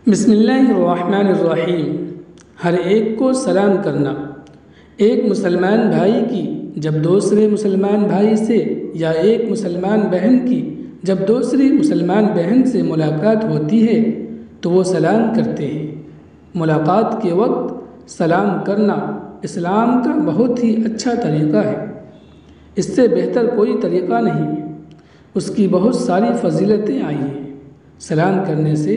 بسم اللہ الرحمن الرحیم۔ ہر ایک کو سلام کرنا۔ ایک مسلمان بھائی کی جب دوسرے مسلمان بھائی سے یا ایک مسلمان بہن کی جب دوسری مسلمان بہن سے ملاقات ہوتی ہے تو وہ سلام کرتے ہیں۔ ملاقات کے وقت سلام کرنا اسلام کا بہت ہی اچھا طریقہ ہے۔ اس سے بہتر کوئی طریقہ نہیں ہے۔ اس کی بہت ساری فضیلتیں آئی ہیں۔ سلام کرنے سے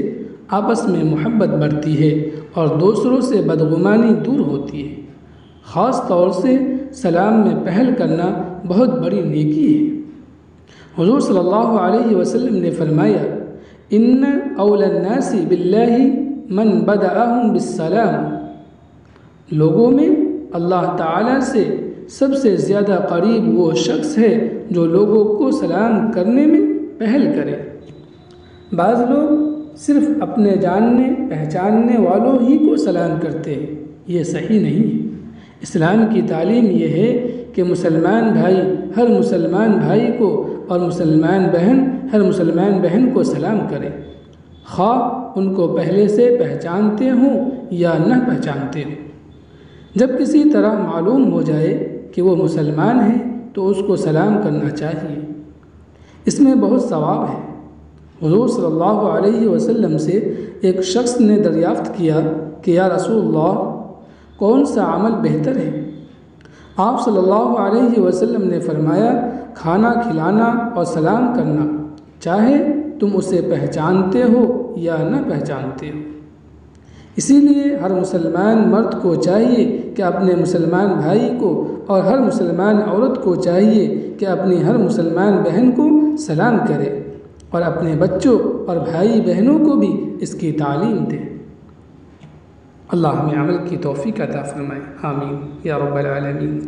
آپس میں محبت بڑھتی ہے اور دوسروں سے بدگمانی دور ہوتی ہے۔ خاص طور سے سلام میں پہل کرنا بہت بڑی نیکی ہے۔ حضور صلی اللہ علیہ وسلم نے فرمایا، ان اول الناس باللہ من بدأہم بالسلام۔ لوگوں میں اللہ تعالیٰ سے سب سے زیادہ قریب وہ شخص ہے جو لوگوں کو سلام کرنے میں پہل کرے۔ بعض لوگ صرف اپنے جاننے پہچاننے والوں ہی کو سلام کرتے ہیں، یہ صحیح نہیں ہے۔ اسلام کی تعلیم یہ ہے کہ مسلمان بھائی ہر مسلمان بھائی کو اور مسلمان بہن ہر مسلمان بہن کو سلام کرے، خواہ ان کو پہلے سے پہچانتے ہوں یا نہ پہچانتے ہوں۔ جب کسی طرح معلوم ہو جائے کہ وہ مسلمان ہے تو اس کو سلام کرنا چاہیے، اس میں بہت ثواب ہے۔ حضور صلی اللہ علیہ وسلم سے ایک شخص نے دریافت کیا کہ یا رسول اللہ، کون سا عمل بہتر ہے؟ آپ صلی اللہ علیہ وسلم نے فرمایا، کھانا کھلانا اور سلام کرنا، چاہے تم اسے پہچانتے ہو یا نہ پہچانتے ہو۔ اسی لیے ہر مسلمان مرد کو چاہیے کہ اپنے مسلمان بھائی کو اور ہر مسلمان عورت کو چاہیے کہ اپنی ہر مسلمان بہن کو سلام کرے اور اپنے بچوں اور بھائی بہنوں کو بھی اس کی تعلیم دے۔ اللہ ہمیں عمل کی توفیق عطا فرمائے، آمین یا رب العالمین۔